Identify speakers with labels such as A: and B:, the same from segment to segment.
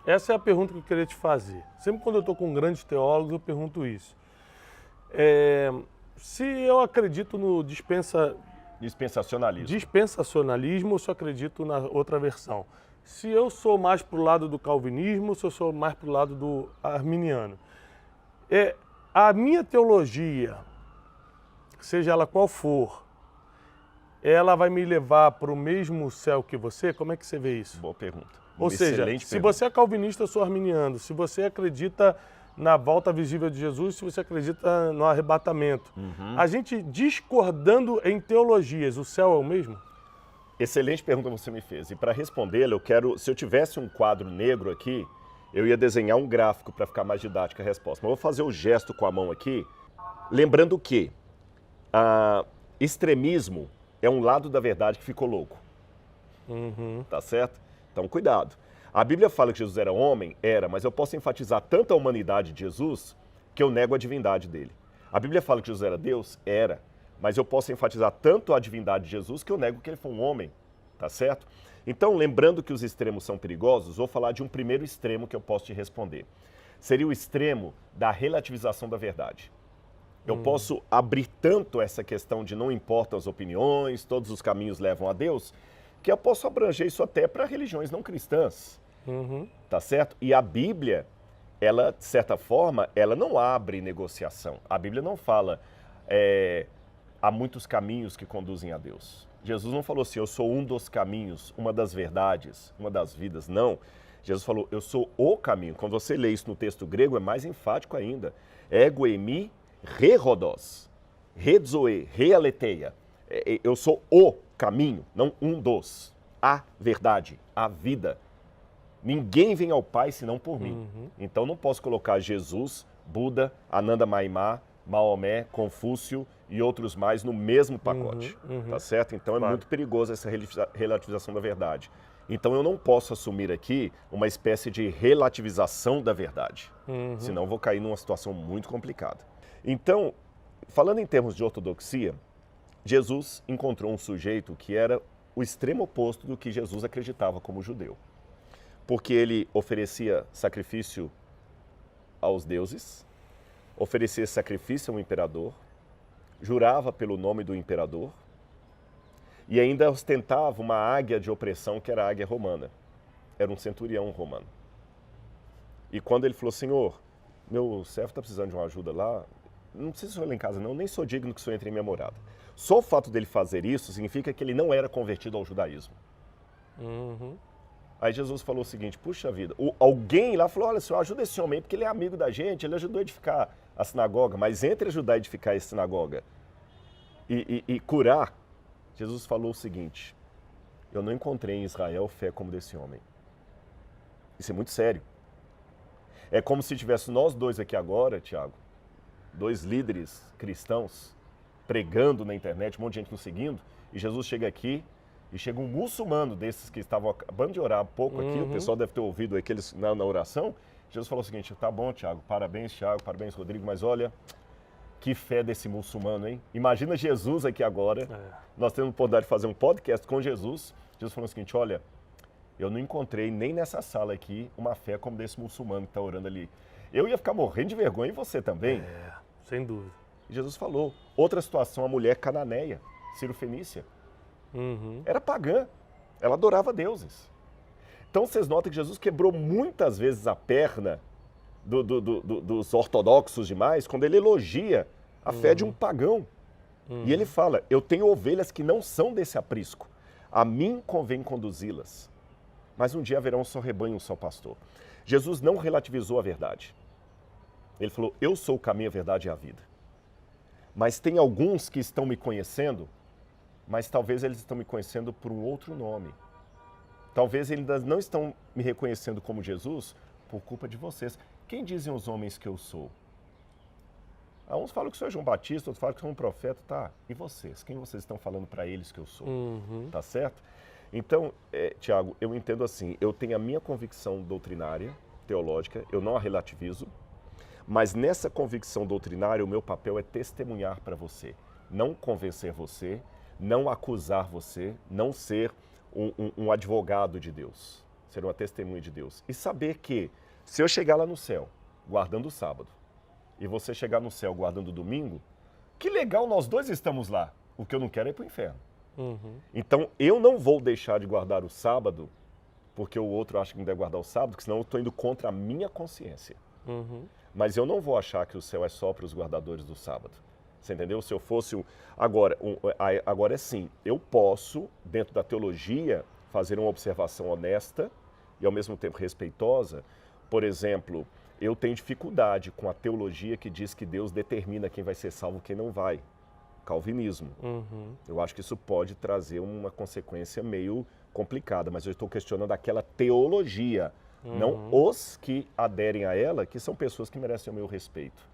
A: essa é a pergunta que eu queria te fazer. Sempre quando eu estou com grandes teólogos, eu pergunto isso. Se eu acredito no dispensacionalismo, ou se eu acredito na outra versão. Se eu sou mais para o lado do calvinismo, ou se eu sou mais para o lado do arminiano. A minha teologia, seja ela qual for, ela vai me levar para o mesmo céu que você? Como é que você vê isso?
B: Boa pergunta.
A: Ou seja, se você é calvinista, eu sou arminiano. Se você acredita na volta visível de Jesus, se você acredita no arrebatamento. A gente discordando em teologias, o céu é o mesmo?
B: Excelente pergunta você me fez. E para respondê-la, se eu tivesse um quadro negro aqui, eu ia desenhar um gráfico para ficar mais didática a resposta. Mas eu vou fazer o gesto com a mão aqui, lembrando que extremismo é um lado da verdade que ficou louco. Tá certo? Então, cuidado. A Bíblia fala que Jesus era homem? Era, mas eu posso enfatizar tanto a humanidade de Jesus que eu nego a divindade dele. A Bíblia fala que Jesus era Deus? Era, mas eu posso enfatizar tanto a divindade de Jesus que eu nego que ele foi um homem, tá certo? Então, lembrando que os extremos são perigosos, vou falar de um primeiro extremo que eu posso te responder. Seria o extremo da relativização da verdade. Eu posso abrir tanto essa questão de não importam as opiniões, todos os caminhos levam a Deus, que eu posso abranger isso até para religiões não cristãs, tá certo? E a Bíblia, ela, de certa forma, ela não abre negociação. A Bíblia não fala, há muitos caminhos que conduzem a Deus. Jesus não falou assim, eu sou um dos caminhos, uma das verdades, uma das vidas. Não. Jesus falou, eu sou o caminho. Quando você lê isso no texto grego, é mais enfático ainda. Ego eimi re rhodos, redzoe, realetheia. Eu sou o caminho, não um dos. A verdade, a vida. Ninguém vem ao Pai senão por mim. Então não posso colocar Jesus, Buda, Ananda Maimá, Maomé, Confúcio e outros mais no mesmo pacote. Tá certo? Então é muito perigoso essa relativização da verdade. Então eu não posso assumir aqui uma espécie de relativização da verdade. Senão eu vou cair numa situação muito complicada. Então, falando em termos de ortodoxia, Jesus encontrou um sujeito que era o extremo oposto do que Jesus acreditava como judeu. Porque ele oferecia sacrifício aos deuses, oferecia sacrifício ao imperador, jurava pelo nome do imperador e ainda ostentava uma águia de opressão que era a águia romana. Era um centurião romano. E quando ele falou, Senhor, meu servo está precisando de uma ajuda lá, não precisa ir lá em casa não, nem sou digno que o Senhor entre em minha morada. Só o fato dele fazer isso significa que ele não era convertido ao judaísmo. Aí Jesus falou o seguinte, puxa vida, alguém lá falou, olha, Senhor, ajuda esse homem porque ele é amigo da gente, ele ajudou a edificar a sinagoga, mas entre ajudar a edificar a sinagoga e curar, Jesus falou o seguinte, eu não encontrei em Israel fé como desse homem. Isso é muito sério. É como se tivesse nós dois aqui agora, Tiago, dois líderes cristãos, pregando na internet, um monte de gente nos seguindo, e Jesus chega aqui, e chega um muçulmano desses que estavam acabando de orar há pouco aqui, o pessoal deve ter ouvido aqueles na oração, Jesus falou o seguinte, tá bom, Tiago, parabéns, Rodrigo, mas olha, que fé desse muçulmano, hein? Imagina Jesus aqui agora, nós temos a oportunidade de fazer um podcast com Jesus, Jesus falou o seguinte, olha, eu não encontrei nem nessa sala aqui uma fé como desse muçulmano que está orando ali. Eu ia ficar morrendo de vergonha, e você também?
A: Sem dúvida.
B: Jesus falou. Outra situação, a mulher cananeia, Ciro-fenícia. Era pagã, ela adorava deuses. Então vocês notam que Jesus quebrou muitas vezes a perna dos ortodoxos demais quando ele elogia a fé de um pagão. E ele fala, eu tenho ovelhas que não são desse aprisco, a mim convém conduzi-las. Mas um dia haverá um só rebanho, um só pastor. Jesus não relativizou a verdade. Ele falou, eu sou o caminho, a verdade e a vida. Mas tem alguns que estão me conhecendo, mas talvez eles estão me conhecendo por um outro nome. Talvez eles ainda não estão me reconhecendo como Jesus por culpa de vocês. Quem dizem os homens que eu sou? Uns falam que sou João Batista, outros falam que sou um profeta. Tá, e vocês? Quem vocês estão falando para eles que eu sou? Tá certo? Então, Tiago, eu entendo assim, eu tenho a minha convicção doutrinária, teológica, eu não a relativizo, mas nessa convicção doutrinária o meu papel é testemunhar para você, não convencer você, não acusar você, não ser um advogado de Deus. ser uma testemunha de Deus. E saber que, se eu chegar lá no céu, guardando o sábado, e você chegar no céu guardando o domingo, que legal, nós dois estamos lá. O que eu não quero é ir para o inferno. Então, eu não vou deixar de guardar o sábado, porque o outro acha que não deve guardar o sábado, porque senão eu estou indo contra a minha consciência. Mas eu não vou achar que o céu é só para os guardadores do sábado. Você entendeu? Se eu fosse... Agora é sim, eu posso, dentro da teologia, fazer uma observação honesta e ao mesmo tempo respeitosa. Por exemplo, eu tenho dificuldade com a teologia que diz que Deus determina quem vai ser salvo e quem não vai. Calvinismo. Eu acho que isso pode trazer uma consequência meio complicada, mas eu estou questionando aquela teologia, não os que aderem a ela, que são pessoas que merecem o meu respeito.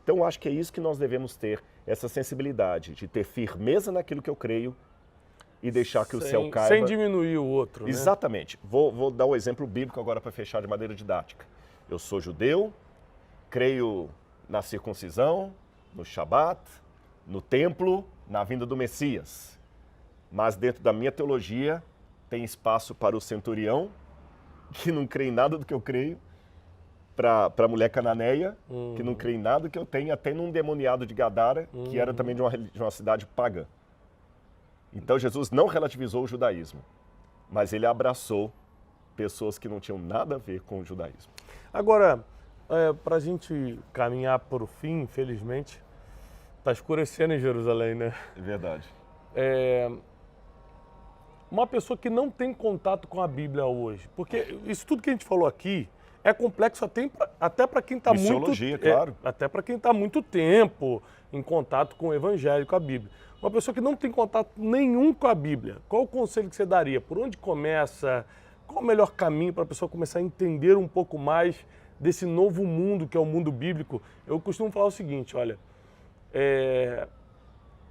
B: Então, eu acho que é isso que nós devemos ter, essa sensibilidade de ter firmeza naquilo que eu creio e deixar que o céu caiba.
A: Sem diminuir o outro, né?
B: Exatamente. Vou dar um exemplo bíblico agora para fechar de maneira didática. Eu sou judeu, creio na circuncisão, no Shabat, no templo, na vinda do Messias. Mas dentro da minha teologia tem espaço para o centurião, que não crê em nada do que eu creio, para a mulher cananeia, que não crê em nada do que eu tenho, até num demoniado de Gadara, que era também de uma cidade pagã. Então Jesus não relativizou o judaísmo, mas ele abraçou pessoas que não tinham nada a ver com o judaísmo.
A: Agora, para a gente caminhar para o fim, infelizmente, está escurecendo em Jerusalém, né?
B: É verdade.
A: Uma pessoa que não tem contato com a Bíblia hoje, porque isso tudo que a gente falou aqui é complexo até para quem está
B: claro.
A: Até para quem está muito tempo em contato com o Evangelho, com a Bíblia. Uma pessoa que não tem contato nenhum com a Bíblia, qual o conselho que você daria? Por onde começa? Qual o melhor caminho para a pessoa começar a entender um pouco mais desse novo mundo que é o mundo bíblico? Eu costumo falar o seguinte, olha,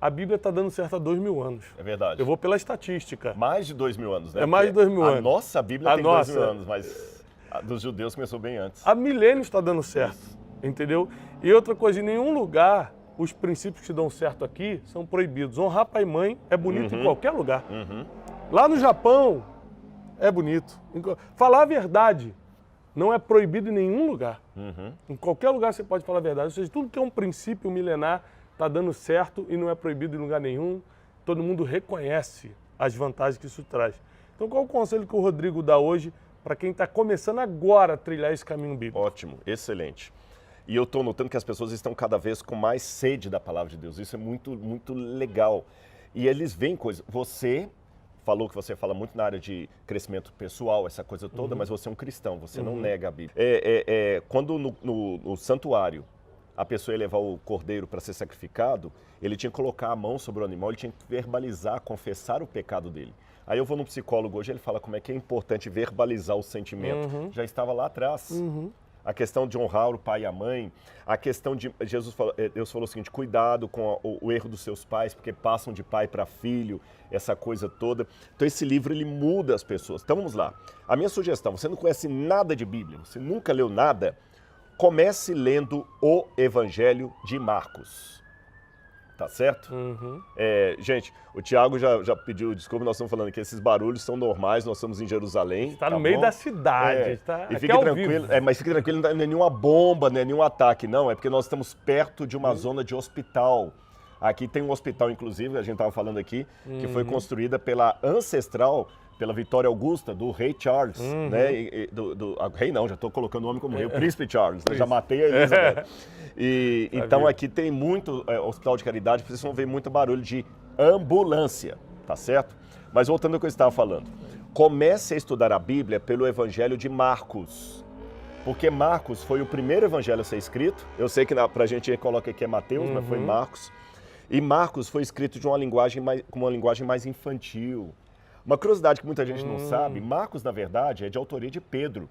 A: a Bíblia está dando certo há 2000 anos.
B: É verdade.
A: Eu vou pela estatística.
B: Mais de 2000 anos, né?
A: É mais de 2000 anos.
B: A nossa Bíblia tem 2000 anos, mas a dos judeus começou bem antes.
A: Há milênios está dando certo, entendeu? E outra coisa, em nenhum lugar os princípios que dão certo aqui são proibidos. Honrar pai e mãe é bonito em qualquer lugar. Lá no Japão é bonito. Falar a verdade não é proibido em nenhum lugar. Em qualquer lugar você pode falar a verdade. Ou seja, tudo que é um princípio milenar está dando certo e não é proibido em lugar nenhum. Todo mundo reconhece as vantagens que isso traz. Então, qual o conselho que o Rodrigo dá hoje para quem está começando agora a trilhar esse caminho bíblico?
B: Ótimo, excelente. E eu estou notando que as pessoas estão cada vez com mais sede da palavra de Deus. Isso é muito, muito legal. E eles veem coisas. Você falou que você fala muito na área de crescimento pessoal, essa coisa toda, mas você é um cristão, você não nega a Bíblia. Quando no santuário a pessoa ia levar o cordeiro para ser sacrificado, ele tinha que colocar a mão sobre o animal, ele tinha que verbalizar, confessar o pecado dele. Aí eu vou no psicólogo hoje, ele fala como é que é importante verbalizar o sentimento. Já estava lá atrás. A questão de honrar o pai e a mãe, a questão de... Deus falou o seguinte, cuidado com o erro dos seus pais, porque passam de pai para filho, essa coisa toda. Então esse livro, ele muda as pessoas. Então vamos lá. A minha sugestão, você não conhece nada de Bíblia, você nunca leu nada, comece lendo o Evangelho de Marcos. Tá certo? Gente, o Tiago já pediu desculpa, nós estamos falando que esses barulhos são normais, nós estamos em Jerusalém.
A: Está no meio da cidade. Está
B: e fique tranquilo, mas fique tranquilo, não é nenhuma bomba, não é nenhum ataque, não. É porque nós estamos perto de uma zona de hospital. Aqui tem um hospital, inclusive, a gente estava falando aqui, que foi construída pela ancestral, pela Vitória Augusta, do rei Charles, né? Rei não, já estou colocando o nome como rei, o príncipe Charles, né? Já matei a Elizabeth. Então aqui tem muito hospital de caridade, vocês vão ver muito barulho de ambulância, tá certo? Mas voltando ao que eu estava falando, comece a estudar a Bíblia pelo Evangelho de Marcos, porque Marcos foi o primeiro evangelho a ser escrito. Eu sei que pra gente coloca aqui é Mateus, mas foi Marcos. E Marcos foi escrito com uma linguagem mais infantil. Uma curiosidade que muita gente não sabe, Marcos, na verdade, é de autoria de Pedro.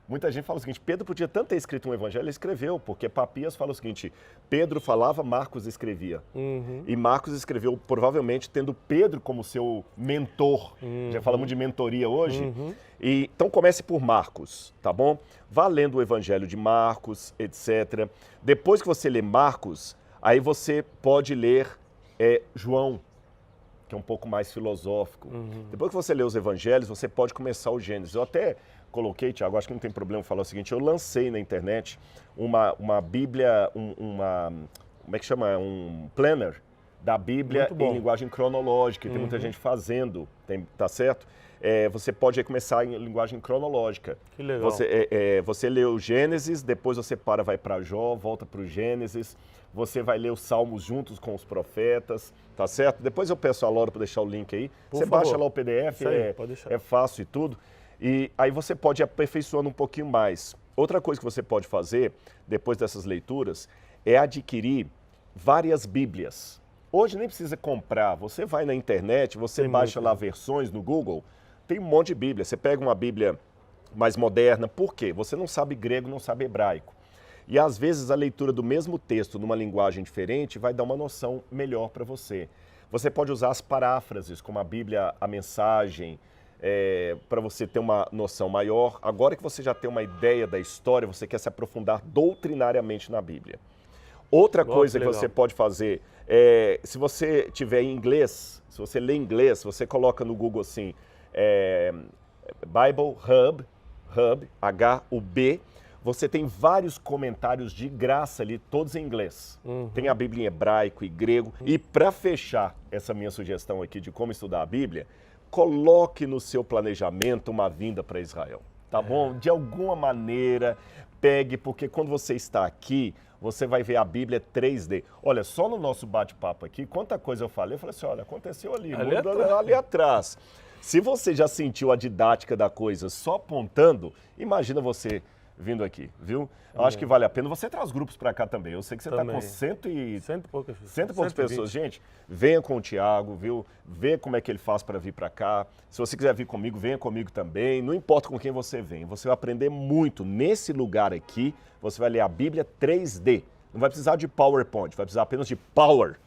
B: Muita gente fala o seguinte, Pedro podia tanto ter escrito um evangelho, ele escreveu, porque Papias fala o seguinte, Pedro falava, Marcos escrevia. E Marcos escreveu, provavelmente, tendo Pedro como seu mentor. Já falamos de mentoria hoje. Então comece por Marcos, tá bom? Vá lendo o evangelho de Marcos, etc. Depois que você lê Marcos, aí você pode ler João, que que é um pouco mais filosófico. Depois que você lê os evangelhos, você pode começar o Gênesis. Eu até coloquei, Tiago, acho que não tem problema falar o seguinte, eu lancei na internet uma Bíblia, como é que chama? Um planner da Bíblia em linguagem cronológica, e tem muita gente fazendo, tá certo? Você pode começar em linguagem cronológica.
A: Que legal.
B: Você lê o Gênesis, depois você vai para Jó, volta para o Gênesis, você vai ler os Salmos juntos com os profetas, tá certo? Depois eu peço a Laura para deixar o link aí. Você baixa lá o PDF, é fácil e tudo. E aí você pode ir aperfeiçoando um pouquinho mais. Outra coisa que você pode fazer, depois dessas leituras, é adquirir várias Bíblias. Hoje nem precisa comprar, você vai na internet, você baixa lá versões no Google, tem um monte de Bíblia. Você pega uma Bíblia mais moderna, por quê? Você não sabe grego, não sabe hebraico. E às vezes a leitura do mesmo texto numa linguagem diferente vai dar uma noção melhor para você. Você pode usar as paráfrases, como a Bíblia, a Mensagem, para você ter uma noção maior. Agora que você já tem uma ideia da história, você quer se aprofundar doutrinariamente na Bíblia. Outra coisa que você pode fazer, se você tiver em inglês, se você lê inglês, você coloca no Google assim, Bible Hub, H-U-B, você tem vários comentários de graça ali, todos em inglês. Tem a Bíblia em hebraico e grego. E para fechar essa minha sugestão aqui de como estudar a Bíblia, coloque no seu planejamento uma vinda para Israel, tá bom? De alguma maneira, pegue, porque quando você está aqui, você vai ver a Bíblia 3D. Olha, só no nosso bate-papo aqui, quanta coisa eu falei assim, olha, aconteceu ali atrás. Se você já sentiu a didática da coisa só apontando, imagina você vindo aqui, viu? Eu acho que vale a pena. Você traz grupos para cá também. Eu sei que você está com cento e poucas pessoas. Gente, venha com o Tiago, viu? Vê como é que ele faz para vir para cá. Se você quiser vir comigo, venha comigo também. Não importa com quem você vem. Você vai aprender muito. Nesse lugar aqui, você vai ler a Bíblia 3D. Não vai precisar de PowerPoint, vai precisar apenas de PowerPoint.